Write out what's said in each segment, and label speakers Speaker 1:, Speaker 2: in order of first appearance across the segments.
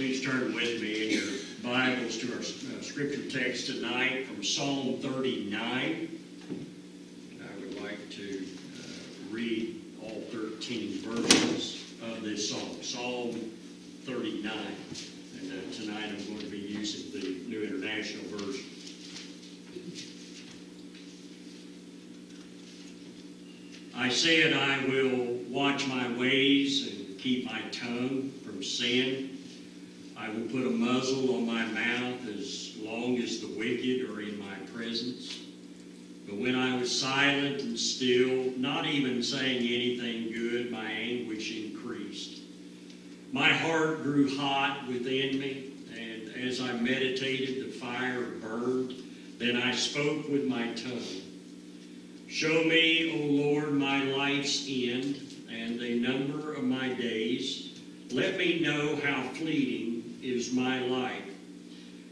Speaker 1: Please turn with me in your Bibles to our scripture text tonight from Psalm 39. I would like to read all 13 verses of this psalm. Psalm 39. And tonight I'm going to be using the New International Version. I said, I will watch my ways and keep my tongue from sin. I will put a muzzle on my mouth as long as the wicked are in my presence. But when I was silent and still, not even saying anything good, my anguish increased. My heart grew hot within me, and as I meditated, the fire burned. Then I spoke with my tongue. Show me, O Lord, my life's end and the number of my days. Let me know how fleeting is my life.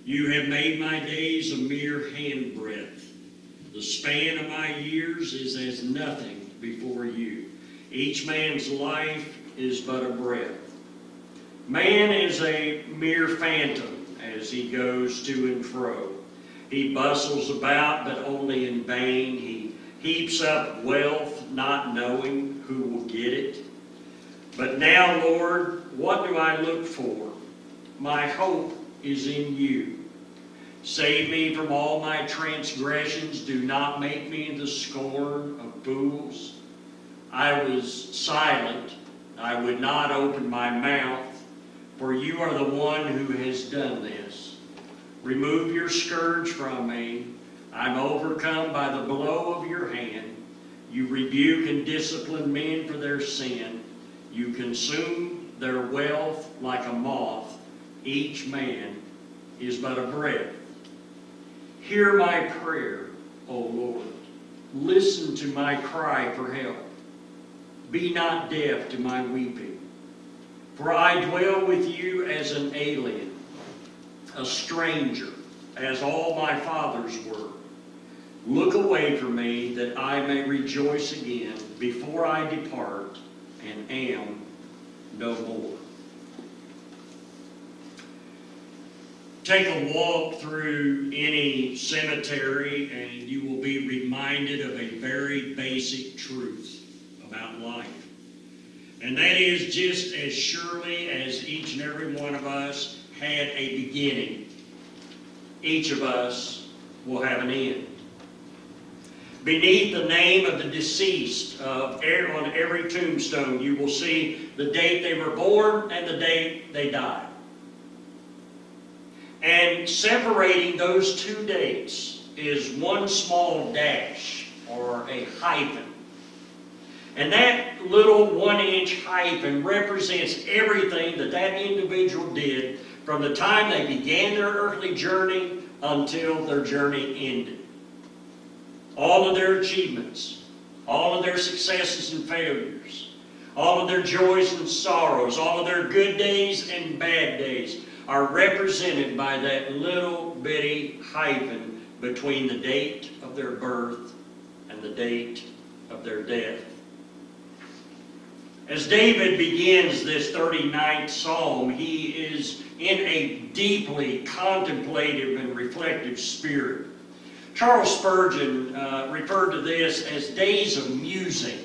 Speaker 1: You have made my days a mere handbreadth. The span of my years is as nothing before you. Each man's life is but a breath. Man is a mere phantom as he goes to and fro. He bustles about, but only in vain. He heaps up wealth, not knowing who will get it. But now, Lord, what do I look for? My hope is in you. Save me from all my transgressions. Do not make me the scorn of fools. I was silent. I would not open my mouth, for you are the one who has done this. Remove your scourge from me. I'm overcome by the blow of your hand. You rebuke and discipline men for their sin. You consume their wealth like a moth. Each man is but a breath. Hear my prayer, O Lord. Listen to my cry for help. Be not deaf to my weeping. For I dwell with you as an alien, a stranger, as all my fathers were. Look away from me that I may rejoice again before I depart and am no more. Take a walk through any cemetery and you will be reminded of a very basic truth about life. And that is, just as surely as each and every one of us had a beginning, each of us will have an end. Beneath the name of the deceased, on every tombstone, you will see the date they were born and the date they died. And separating those two dates is one small dash or a hyphen. And that little 1-inch hyphen represents everything that individual did from the time they began their earthly journey until their journey ended. All of their achievements, all of their successes and failures, all of their joys and sorrows, all of their good days and bad days are represented by that little bitty hyphen between the date of their birth and the date of their death. As David begins this 39th Psalm, he is in a deeply contemplative and reflective spirit. Charles Spurgeon referred to this as days of musing.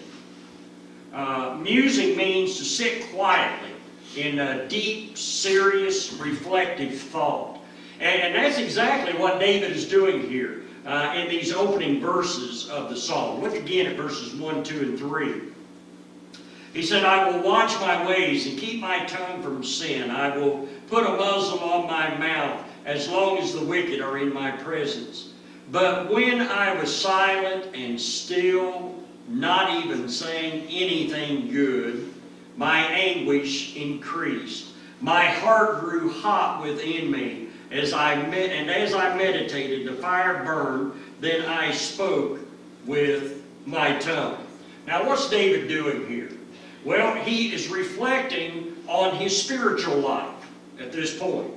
Speaker 1: Musing means to sit quietly in a deep, serious, reflective thought. And that's exactly what David is doing here in these opening verses of the Psalm. Look again at verses 1, 2, and 3. He said, I will watch my ways and keep my tongue from sin. I will put a muzzle on my mouth as long as the wicked are in my presence. But when I was silent and still, not even saying anything good, my anguish increased. My heart grew hot within me. As I meditated, the fire burned. Then I spoke with my tongue. Now, what's David doing here? Well, he is reflecting on his spiritual life at this point.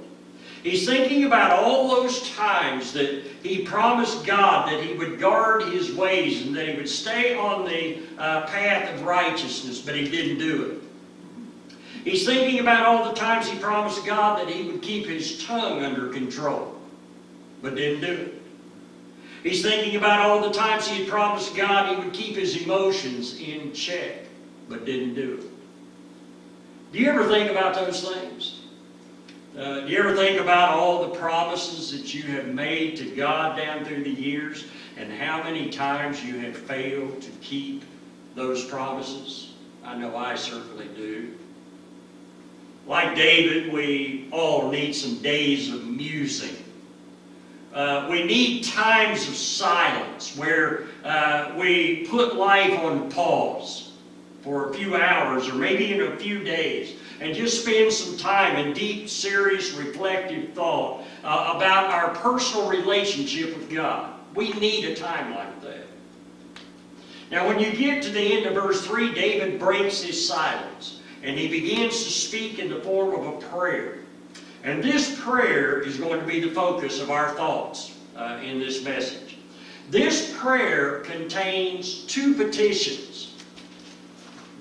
Speaker 1: He's thinking about all those times that he promised God that he would guard his ways and that he would stay on the path of righteousness, but he didn't do it. He's thinking about all the times he promised God that he would keep his tongue under control, but didn't do it. He's thinking about all the times he had promised God he would keep his emotions in check, but didn't do it. Do you ever think about those things? Do you ever think about all the promises that you have made to God down through the years, and how many times you have failed to keep those promises? I know I certainly do. Like David, we all need some days of musing. We need times of silence where we put life on pause for a few hours or maybe in a few days, and just spend some time in deep, serious, reflective thought about our personal relationship with God. We need a time like that. Now, when you get to the end of verse 3, David breaks his silence, and he begins to speak in the form of a prayer. And this prayer is going to be the focus of our thoughts in this message. This prayer contains two petitions.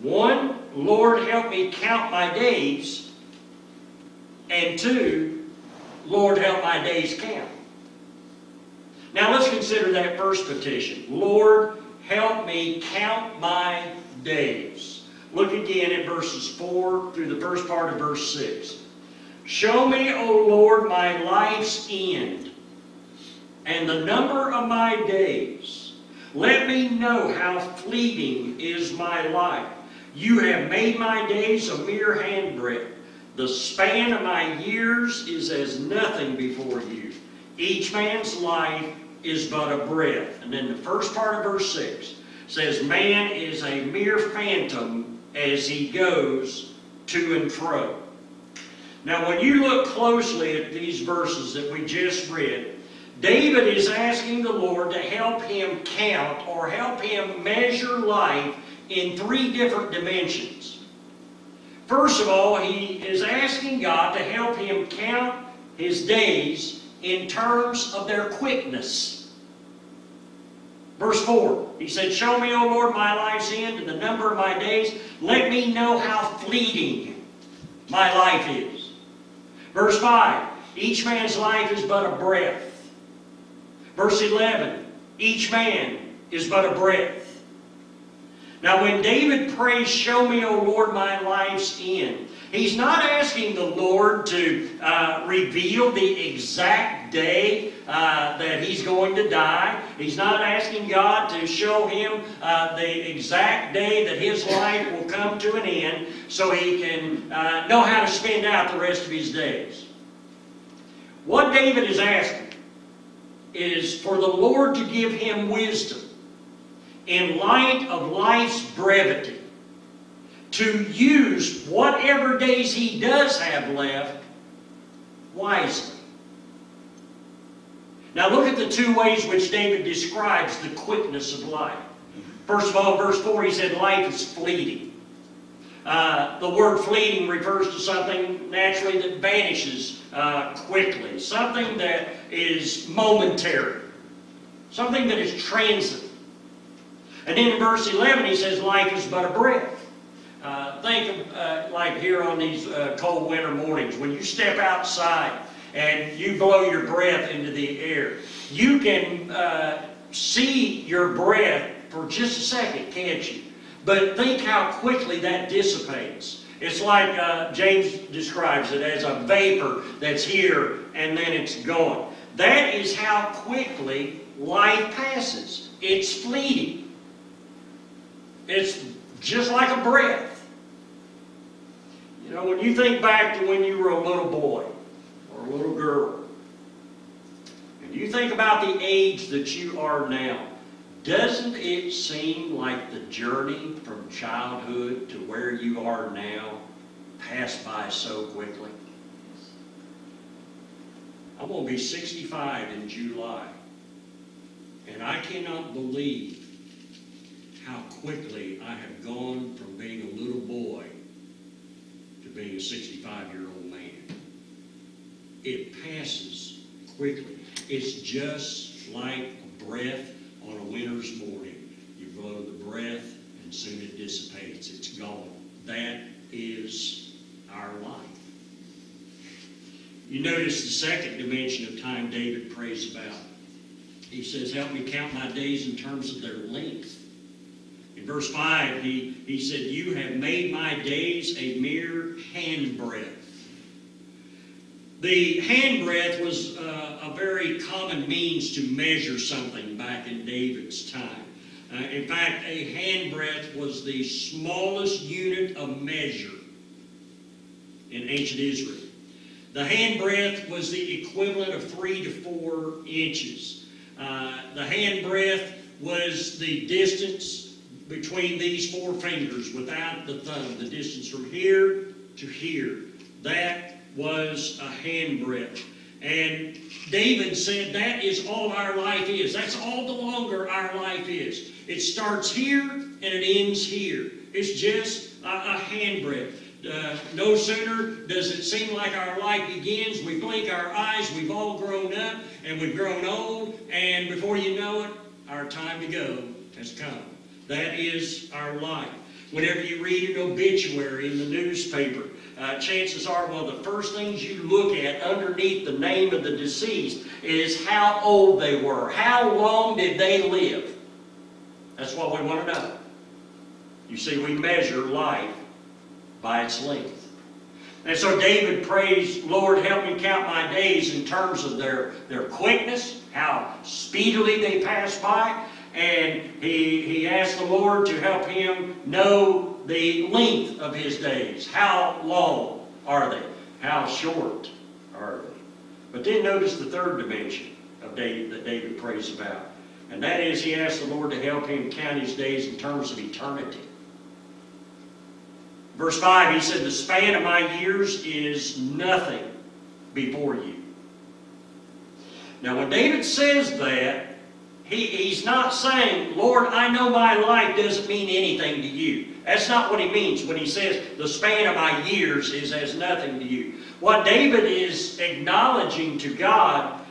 Speaker 1: One, Lord, help me count my days. And two, Lord, help my days count. Now let's consider that first petition. Lord, help me count my days. Look again at verses 4 through the first part of verse 6. Show me, O Lord, my life's end, and the number of my days. Let me know how fleeting is my life. You have made my days a mere handbreadth. The span of my years is as nothing before you. Each man's life is but a breath. And then the first part of verse 6 says, man is a mere phantom as he goes to and fro. Now, when you look closely at these verses that we just read, David is asking the Lord to help him count or help him measure life in three different dimensions. First of all, he is asking God to help him count his days in terms of their quickness. Verse 4, he said, show me, O Lord, my life's end and the number of my days. Let me know how fleeting my life is. Verse 5, each man's life is but a breath. Verse 11, each man is but a breath. Now when David prays, show me, O Lord, my life's end, he's not asking the Lord to reveal the exact day that he's going to die. He's not asking God to show him the exact day that his life will come to an end so he can know how to spend out the rest of his days. What David is asking is for the Lord to give him wisdom in light of life's brevity, to use whatever days he does have left wisely. Now look at the two ways which David describes the quickness of life. First of all, verse 4, he said life is fleeting. The word fleeting refers to something naturally that vanishes quickly, something that is momentary, something that is transient. And then in verse 11 he says life is but a breath. Think of like here on these cold winter mornings when you step outside and you blow your breath into the air. You can see your breath for just a second, can't you? But think how quickly that dissipates. It's like James describes it as a vapor that's here and then it's gone. That is how quickly life passes. It's fleeting. It's just like a breath. You know, when you think back to when you were a little boy or a little girl, and you think about the age that you are now, doesn't it seem like the journey from childhood to where you are now passed by so quickly? I'm going to be 65 in July, and I cannot believe how quickly I have gone from being a little boy to being a 65-year-old man. It passes quickly. It's just like a breath on a winter's morning. You blow the breath and soon it dissipates. It's gone. That is our life. You notice the second dimension of time David prays about. He says, help me count my days in terms of their length. In verse 5, he said, you have made my days a mere handbreadth. The handbreadth was a very common means to measure something back in David's time. In fact, a handbreadth was the smallest unit of measure in ancient Israel. The handbreadth was the equivalent of 3 to 4 inches. The handbreadth was the distance between these 4 fingers without the thumb, the distance from here to here. That was a handbreadth. And David said that is all our life is. That's all the longer our life is. It starts here and it ends here. It's just a handbreadth. No sooner does it seem like our life begins, we blink our eyes, we've all grown up and we've grown old, and before you know it, our time to go has come. That is our life. Whenever you read an obituary in the newspaper, chances are one of the first things you look at underneath the name of the deceased is how old they were. How long did they live? That's what we want to know. You see, we measure life by its length. And so David prays, Lord, help me count my days in terms of their quickness, how speedily they pass by. And he asked the Lord to help him know the length of his days. How long are they? How short are they? But then notice the third dimension of David that David prays about. And that is he asked the Lord to help him count his days in terms of eternity. Verse 5, he said, the span of my years is nothing before you. Now when David says that, he's not saying, Lord, I know my life doesn't mean anything to you. That's not what he means when he says the span of my years is as nothing to you. What David is acknowledging to God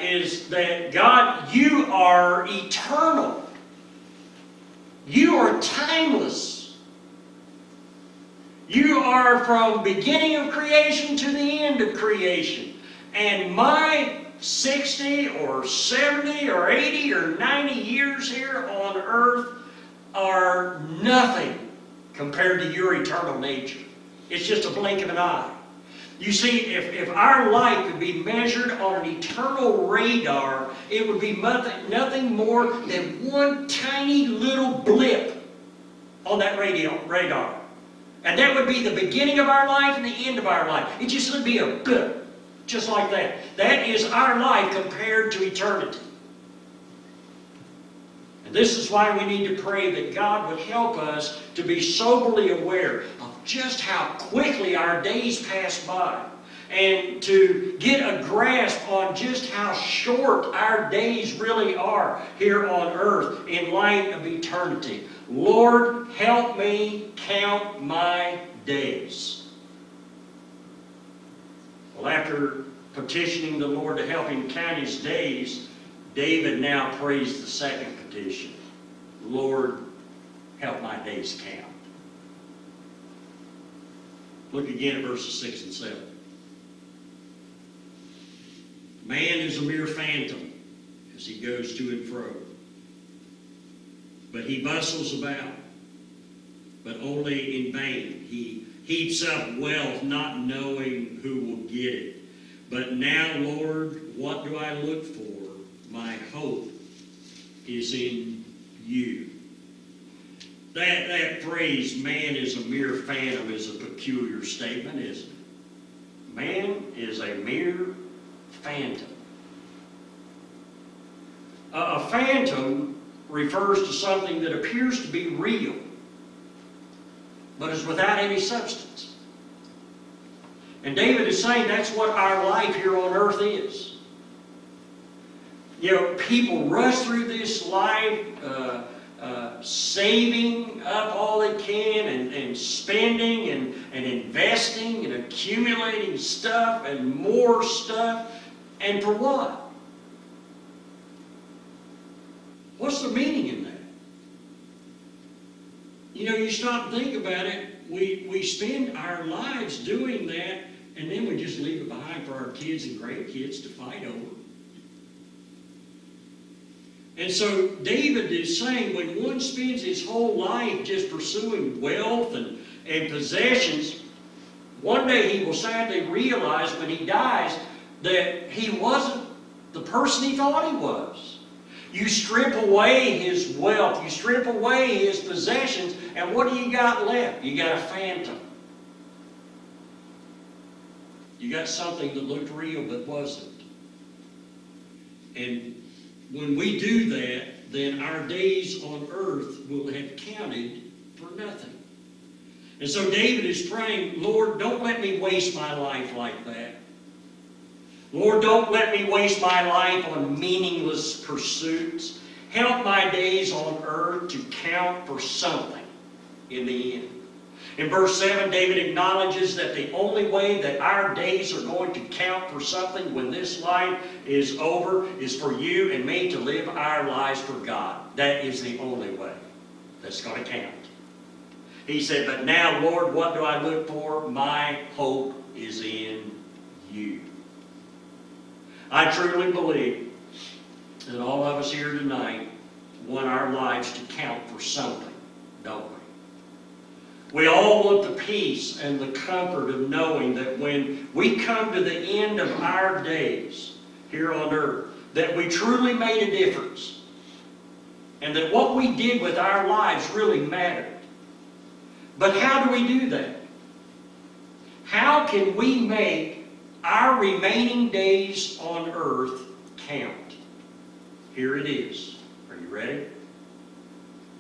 Speaker 1: is that, God, you are eternal. You are timeless. You are from beginning of creation to the end of creation. And my 60 or 70 or 80 or 90 years here on earth are nothing compared to your eternal nature. It's just a blink of an eye. You see, if our life could be measured on an eternal radar, it would be nothing more than one tiny little blip on that radar. And that would be the beginning of our life and the end of our life. It just would be a blip, just like that. That is our life compared to eternity. And this is why we need to pray that God would help us to be soberly aware of just how quickly our days pass by, and to get a grasp on just how short our days really are here on earth in light of eternity. Lord, help me count my days. Well, after petitioning the Lord to help him count his days, David now prays the second petition. Lord, help my days count. Look again at verses 6 and 7. Man is a mere phantom as he goes to and fro. But he bustles about, but only in vain. He heaps up wealth, not knowing who will get it. But now, Lord, what do I look for? My hope is in you. That phrase, man is a mere phantom, is a peculiar statement, isn't it? Man is a mere phantom. A phantom refers to something that appears to be real, but is without any substance. And David is saying that's what our life here on earth is. You know, people rush through this life saving up all they can and spending and investing and accumulating stuff and more stuff. And for what? What's the meaning in that? You know, you stop and think about it. we spend our lives doing that, and then we just leave it behind for our kids and grandkids to fight over. And so David is saying when one spends his whole life just pursuing wealth and possessions, one day he will sadly realize when he dies that he wasn't the person he thought he was. You strip away his wealth, you strip away his possessions, and what do you got left? You got a phantom. You got something that looked real but wasn't. And when we do that, then our days on earth will have counted for nothing. And so David is praying, Lord, don't let me waste my life like that. Lord, don't let me waste my life on meaningless pursuits. Help my days on earth to count for something in the end. In verse 7, David acknowledges that the only way that our days are going to count for something when this life is over is for you and me to live our lives for God. That is the only way that's going to count. He said, but now, Lord, what do I look for? My hope is in you. I truly believe that all of us here tonight want our lives to count for something, don't we? We all want the peace and the comfort of knowing that when we come to the end of our days here on earth, that we truly made a difference. And that what we did with our lives really mattered. But how do we do that? How can we make our remaining days on earth count? Here it is. Are you ready?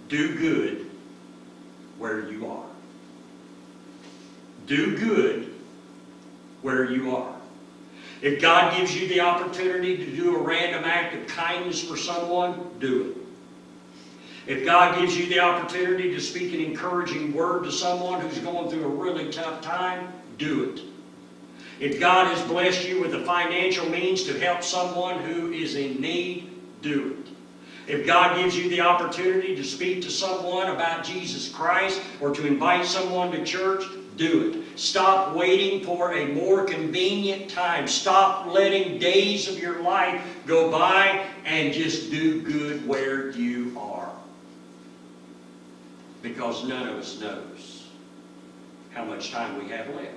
Speaker 1: Do good where you are. Do good where you are. If God gives you the opportunity to do a random act of kindness for someone, do it. If God gives you the opportunity to speak an encouraging word to someone who's going through a really tough time, do it. If God has blessed you with the financial means to help someone who is in need, do it. If God gives you the opportunity to speak to someone about Jesus Christ or to invite someone to church, do it. Stop waiting for a more convenient time. Stop letting days of your life go by and just do good where you are. Because none of us knows how much time we have left.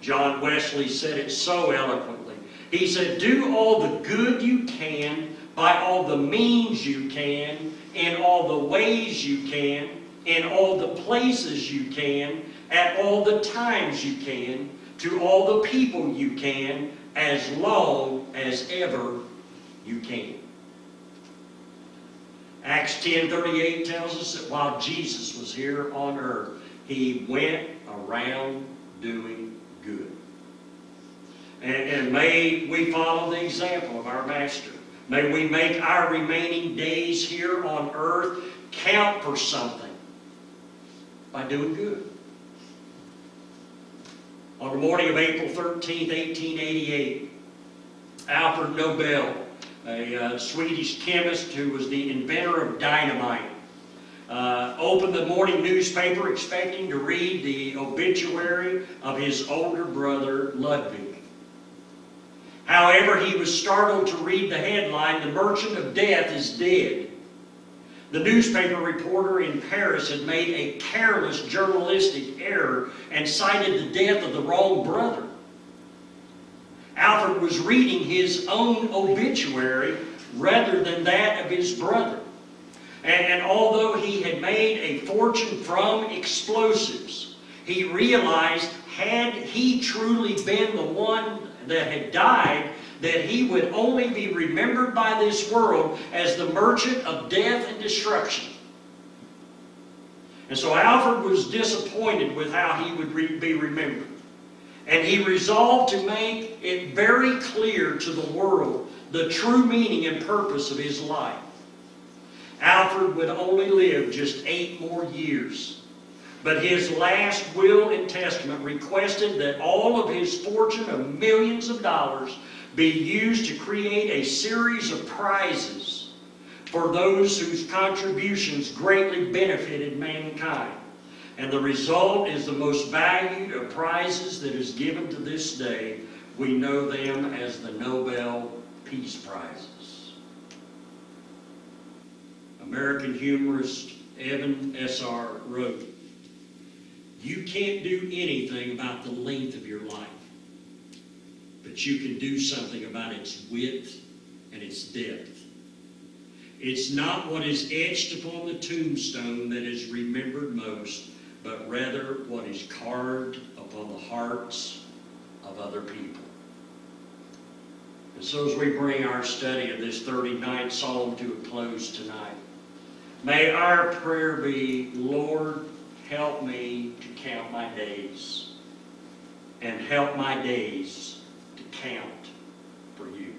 Speaker 1: John Wesley said it so eloquently. He said, do all the good you can by all the means you can, in all the ways you can, in all the places you can, at all the times you can, to all the people you can, as long as ever you can. Acts 10:38 tells us that while Jesus was here on earth, he went around doing good. And may we follow the example of our Master. May we make our remaining days here on earth count for something by doing good. On the morning of April 13th, 1888, Alfred Nobel, a Swedish chemist who was the inventor of dynamite, opened the morning newspaper expecting to read the obituary of his older brother, Ludwig. However, he was startled to read the headline, "The Merchant of Death is Dead." The newspaper reporter in Paris had made a careless journalistic error and cited the death of the wrong brother. Alfred was reading his own obituary rather than that of his brother. And although he had made a fortune from explosives, he realized had he truly been the one that had died, that he would only be remembered by this world as the merchant of death and destruction. And so Alfred was disappointed with how he would be remembered. And he resolved to make it very clear to the world the true meaning and purpose of his life. Alfred would only live just 8 more years. But his last will and testament requested that all of his fortune of millions of dollars be used to create a series of prizes for those whose contributions greatly benefited mankind. And the result is the most valued of prizes that is given to this day. We know them as the Nobel Peace Prizes. American humorist Evan S.R. wrote, "You can't do anything about the length of your life, but you can do something about its width and its depth. It's not what is etched upon the tombstone that is remembered most, but rather what is carved upon the hearts of other people." And so as we bring our study of this 39th Psalm to a close tonight, may our prayer be, Lord, help me to count my days, and help my days to count for you.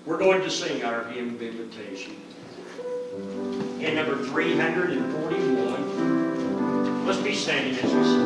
Speaker 1: We're going to sing our hymn of invitation. Hymn number 341. Let's be standing as we sing.